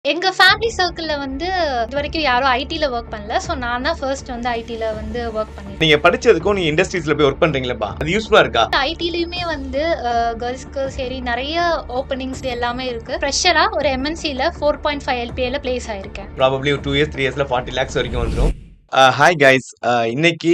எங்க ஃபேமிலி சர்க்கிள்ல வந்து இதுவரைக்கும் யாரும் ஐடில வொர்க் பண்ணல. ஸோ நான் தான் ஃபர்ஸ்ட் வந்து ஐடில வந்து வொர்க் பண்ணியிருக்கேன். நீங்க படிச்சதுக்கும் நீங்க இண்டஸ்ட்ரீஸ்ல போய் ஒர்க் பண்றீங்களப்பா, அது யூஸ்ஃபுல்லா இருக்கா? ஐடிலயுமே வந்து கேர்ல்ஸ்க்கு சரி நெறைய ஓப்பனிங்ஸ் எல்லாமே இருக்கு. ஃப்ரெஷரா ஒரு எம்என்சில 4.5 எல்பிஏல பிளேஸ் ஆயிருக்கேன். ப்ராபப்லி ஒரு 2 இயர்ஸ், 3 இயர்ஸ்ல 40 லேக்ஸ் வரைக்கும் வந்துரும். Hi guys. இன்னைக்கு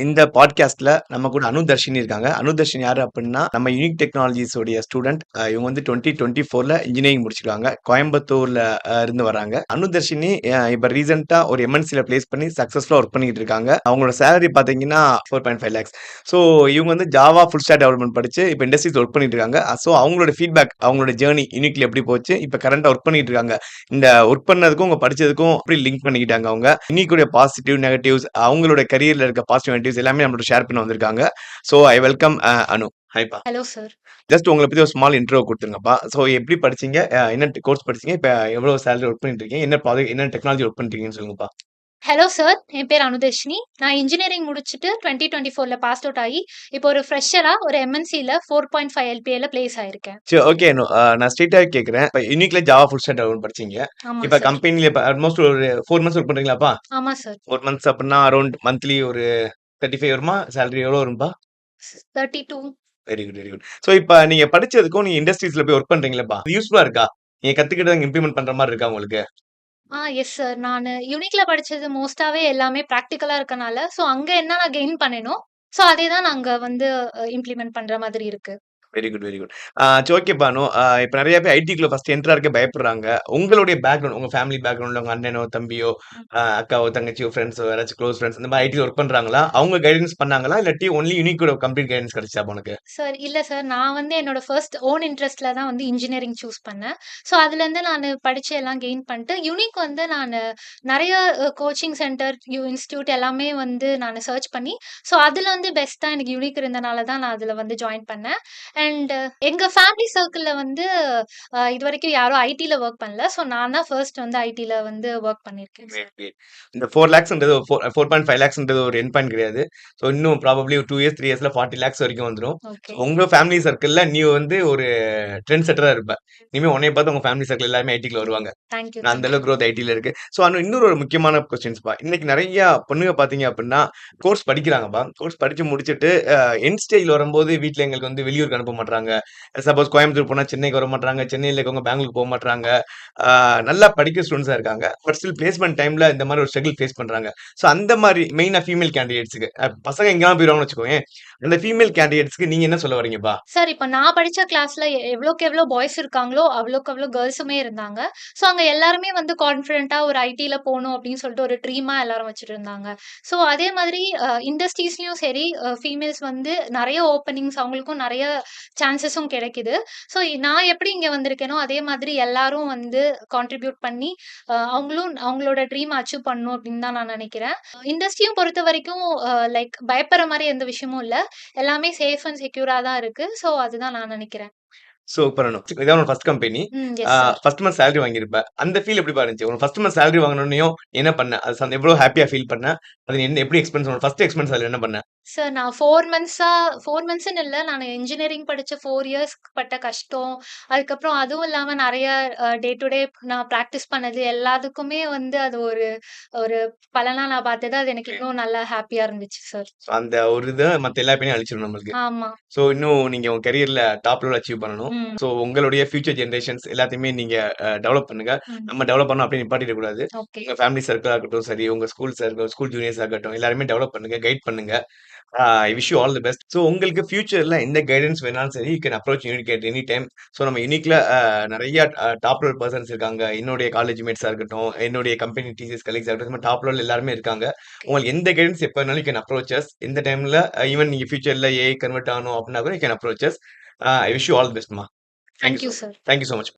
இந்த பாட்காஸ்ட்ல நம்ம கூட அனுதர்ஷினி இருக்காங்க. அனுதர்ஷினி யாரு அப்டின்னா, நம்ம யூனிக் டெக்னாலஜிஸ் உடைய ஸ்டூடண்ட். இவங்க வந்து 2024ல இன்ஜினியரிங் முடிச்சிருக்காங்க. கோயம்புத்தூர்ல இருந்து வராங்க. அனுதர்ஷினி இப்ப ரீசென்ட்டா ஒரு எம்என்சில பிளேஸ் பண்ணி சக்சஸ்ஃபுல்லா ஒர்க் பண்ணிட்டு இருக்காங்க. அவங்களோட சேலரி பாத்தீங்கன்னா 4.5 லேக்ஸ். ஸோ இவங்க வந்து ஜாவா ஃபுல் ஸ்டாக் டெவலப்மெண்ட் படிச்சு இப்ப இண்டஸ்ட்ரீஸ் ஒர்க் பண்ணிட்டு இருக்காங்க. ஸோ அவங்களோட ஃபீட்பேக், அவங்களோட ஜேர்னி யூனிக்ல எப்படி போச்சு, இப்ப கரண்டா ஒர்க் பண்ணிட்டு இருக்காங்க. இந்த ஒர்க் பண்ணதுக்கும் உங்க படிச்சதுக்கும் எப்படி லிங்க் பண்ணிக்கிட்டாங்க அவங்க. இன்னைக்குடைய பாசிட்டிவ் நெகட்டிவ்ஸ், அவங்களோட கரியர்ல இருக்க பாசிட்டிவ் நெகட்டிவ்ஸ் எல்லாமே நம்மளோட ஷேர் பண்ண வந்திருக்காங்க. So I welcome Anu. ஹைப்பா. Hello sir. ஜஸ்ட் உங்கள பத்தி ஒரு ஸ்மால் இன்ட்ரோ குடுத்துருங்கப்பா. ஸோ எப்படி படிச்சீங்க? என்ன கோர்ஸ் படிச்சீங்க? இப்ப எவ்வளவு சேலரி ஒர்க் பண்ணிட்டு இருக்கீங்க? என்ன ப்ராஜெக்ட், என்ன டெக்னாலஜி ஒர்க் பண்றீங்கன்னு சொல்லுங்கப்பா. Hello sir. என் பேர் அனுதர்ஷினி. நான் இன்ஜினியரிங் முடிச்சுட்டு 2024ல பாஸ் அவுட் ஆகி, இப்போ ஒரு ஃப்ரெஷரா ஒரு எம்என்சில 4.5 எல்பிஏல பிளேஸ் ஆயிருக்கேன். சரி, ஓகே அனு. நான் ஸ்ட்ரெய்ட்டாவே கேட்கிறேன். இப்ப யூனிக்ல ஜாவா ஃபுல் ஸ்டாக் டெவலப்மெண்ட் படிச்சீங்க. ஆமா இப்ப சார். கம்பெனில இப்ப ஆல்மோஸ்ட் ஒரு 4 மந்த்ஸ் ஒர்க் பண்றீங்களாப்பா? ஆமா சார். 4 மந்த்ஸ் அப்டின்னா அரவுண்ட் மந்த்லி ஒரு 35 வருமா? சேலரி எவ்வளவு வரும்பா? 32. Very good, very good. So இப்ப நீங்க படிச்சதுக்கும் நீங்க இண்டஸ்ட்ரீஸ்ல போய் ஒர்க் பண்றீங்களப்பா, அது யூஸ்ஃபுல்லா இருக்கா? நீங்க கத்துக்கிட்டத அங்க இம்ப்ளிமெண்ட் பண்ற மாரி இருக்கா உங்களுக்கு? Yes sir. நானு யுனிக்ல படிச்சது மோஸ்ட்டாவே எல்லாமே பிராக்டிகலா இருக்கனால, ஸோ அங்க என்ன நான் கெயின் பண்ணேனோ, ஸோ அதே தான் நான் அங்க வந்து இம்ப்ளிமெண்ட் பண்ற மாதிரி இருக்கு. Very good, very good. சரி, ஓகே பானு. இப்ப நெறைய பேர் ஐடிக்குள்ள ஃபர்ஸ்ட் என்டர் ஆகறதுக்கே பயப்படுறாங்க. உங்களுடைய பேக்ரவுண்ட், உங்க ஃபேமிலி பேக்ரவுண்ட்ல உங்க அண்ணனோ, தம்பியோ, அக்காவோ, தங்கச்சியோ, ஃபிரெண்ட்ஸோ யாராச்சும் க்ளோஸ் ஃபிரெண்ட்ஸ் இந்த மாரி ஐடில ஒர்க் பண்றாங்களா? அவங்க கைடன்ஸ் பண்ணாங்களா? இல்லாட்டி ஒன்லி யூனிக்கோட கம்ப்ளீட் கைடன்ஸ் கிடைச்சதா உனக்கு? சார் இல்ல சார். நான் வந்து என்னோட ஃபர்ஸ்ட் ஓன் இன்ட்ரெஸ்ட்ல தான் வந்து இன்ஜினியரிங் சூஸ் பண்ணேன். ஸோ அதுலேருந்து நானு படிச்சு எல்லாம் கெயின் பண்ணிட்டு, யுனிக் வந்து நானு நெறைய கோச்சிங் சென்டர், இன்ஸ்டிடியூட் எல்லாமே வந்து நானு சர்ச் பண்ணி, ஸோ அதுல வந்து பெஸ்ட்டா எனக்கு யுனிக் இருந்தனால தான் நான் அதுல வந்து ஜாயின் பண்ணேன். அண்ட் எங்க ஃபேமிலி சர்க்கிள்ல வந்து இதுவரைக்கும் யாரும் ஐடில வொர்க் பண்ணல. ஸோ நான் தான் ஃபர்ஸ்ட் வந்து ஐடில வந்து வொர்க் பண்ணியிருக்கேன் சார். Great, great. இந்த 4 லேக்ஸ்ன்றது 4.5 லேக்ஸ்ன்றது ஒரு எண்ட் பாயிண்ட் கிடையாது. ஸோ இன்னும் ப்ராபப்லி ஒரு 2 இயர்ஸ், 3 இயர்ஸ்ல 40 லேக்ஸ் வரைக்கும் வந்துரும். So okay. உங்க ஃபேமிலி சர்க்கிள்ல நீ வந்து ஒரு ட்ரெண்ட் செட்டரா இருப்ப. இனிமே உன்னைய பார்த்து உங்க ஃபேமிலி சர்க்கிள் எல்லாருமே ஐடிக்குள்ள வருவாங்க. தேங்க் யூ, அந்த தேங்க் யூ. அளவுக்கு குரோத் ஐடில இருக்கு. ஸோ இன்னொரு ஒரு முக்கியமான கொஸ்டின்ஸ்ப்பா. இன்னைக்கு நெறைய பொண்ணுங்க பார்த்தீங்க அப்டின்னா, கோர்ஸ் படிக்கிறாங்கப்பா. கோர்ஸ் படிச்சு முடிச்சுட்டு எண்ட் ஸ்டேஜ்ல வரும்போது வீட்ல எங்களுக்கு வந்து வெளியூருக்கு அனுப்ப மாட்றாங்க. சப்போஸ் கோயம்புத்தூர் போனா சென்னைக்கு வர மாட்றாங்க. சென்னையில இருக்கவங்க பெங்களூருக்கு போ மாட்றாங்க. ஆ நல்லா படிக்கிற ஸ்டூடண்ட்ஸா இருக்காங்க. பட் ஸ்டில் பிளேஸ்மென்ட் டைம்ல இந்த மாரி ஒரு ஸ்ட்ரகிள் ஃபேஸ் பண்றாங்க. ஸோ அந்த மாரி மெயினா ஃபீமேல் கேண்டிடேட்ஸ்க்கு பசங்க எங்கேயாவது போயிருவாங்கன்னு வச்சுக்கோயேன். அந்த ஃபீமேல் கேண்டிடேட்ஸ்க்கு நீங்க என்ன சொல்ல வரீங்கப்பா? சார், இப்ப நான் படிச்ச கிளாஸ்ல எவ்வளோக்கு எவ்வளோ பாய்ஸ் இருக்காங்களோ, அவ்வளோக்கு அவ்வளோ கேர்ல்ஸுமே இருந்தாங்க. ஸோ அங்க எல்லாருமே வந்து கான்ஃபிடென்ட்டா ஒரு ஐடில போணும் அப்படின்னு சொல்லிட்டு ஒரு ட்ரீமா எல்லாரும் வச்சுட்டு இருந்தாங்க. ஸோ அதே மாதிரி இண்டஸ்ட்ரீஸ்லயும் சரி, ஃபீமேல்ஸ் வந்து நெறைய ஓப்பனிங்ஸ் அவங்களுக்கும் நெறைய சான்ஸஸும் கிடைக்குது. ஸோ நான் எப்படி இங்க வந்திருக்கேனோ, அதே மாதிரி எல்லாரும் வந்து கான்ட்ரிபியூட் பண்ணி, அவங்களும் அவங்களோட ட்ரீம் அச்சீவ் பண்ணணும் அப்படின்னு தான் நான் நெனைக்கிறேன். இண்டஸ்ட்ரியும் பொறுத்தவரைக்கும் லைக் பயப்படுற மாரி எந்த விஷயமும் இல்ல. எல்லாமே சேஃப் அண்ட் செக்யூரா தான் இருக்கு. ஸோ அதுதான் நான் நெனைக்கிறேன். சூப்பர் அனு. இதான் உன்னோட first company. Yes sir. First month salary வாங்கியிருப்ப. அந்த ஃபீல் எப்படிப்பா இருந்துச்சு? உனக்கு ஃபர்ஸ்ட் மந்த் சேலரி வாங்குனோனயும் என்ன பண்ண? அது எவ்வளோ ஹேப்பியா ஃபீல் பண்ண? அது எப்படி எக்ஸ்பென்ஸ் உன்னோட ஃபர்ஸ்ட் எக்ஸ்பென்ஸ் அதுல என்ன பண்ண? சார் நான் 4 மந்த்ஸா 4 மந்த்ஸ்ன்னு இல்ல. நானு இன்ஜினியரிங் படிச்ச 4 இயர்ஸ் பட்ட கஷ்டம், அதுக்கப்புறம் அதுவும் இல்லாம நெறைய டே டு டே நான் பிராக்டிஸ் பண்ணது எல்லாத்துக்குமே வந்து அது ஒரு ஒரு பலனா நான் பார்த்தது. அது எனக்கு இன்னும் நல்லா ஹேப்பியா இருந்துச்சு சார். ஸோ அந்த ஒரு இத மத்த எல்லா பேரையும் அழிச்சிரும் நம்மளுக்கு. ஆமா. ஸோ இன்னும் நீங்க உங்க கரியர்ல டாப் லெவல் அச்சீவ் பண்ணணும். ம். ஸோ உங்களுடைய ஃபியூச்சர் ஜெனரேஷன்ஸ் எல்லாத்தையுமே நீங்க டெவலப் பண்ணுங்க. ம். நம்ம டெவலப் பண்ணோம் அப்படின்னு நிப்பாட்டிடக் கூடாது. ஓகே. உங்க ஃபேமிலி சர்க்கிளா இருக்கட்டும் சரி, உங்க ஸ்கூல் சர்க்கிள், ஸ்கூல் ஜூனியர்ஸா இருக்கட்டும், எல்லாருமே டெவலப் பண்ணுங்க, கைட் பண்ணுங்க. ஐ wish you all the best. So உங்களுக்கு ஃபியூச்சர்ல எந்த கைடன்ஸ் வேணாலும் சரி, you can approach unique at any time. So நம்ம யூனிக்ல நெறைய டாப் லெவல் பெர்சன்ஸ் இருக்காங்க. என்னுடைய காலேஜ் மேட்ஸா இருக்கட்டும், என்னுடைய கம்பெனி டிசிஎஸ் கலீக்ஸா இருக்கட்டும், டாப் லெவல் எல்லாருமே இருக்காங்க. உங்களுக்கு எந்த கைடன்ஸ் எப்ப வேணாலும் யூ கேன் அப்ரோச் அஸ். எந்த டைம்ல ஈவன் நீங்க ஃபியூச்சர்ல ஏஐ கன்வெர்ட் ஆகணும் அப்படின்னா கூட you can approach us. I wish you all the பெஸ்ட்மா. Thank thank you you so much. Sir. Thank you so much.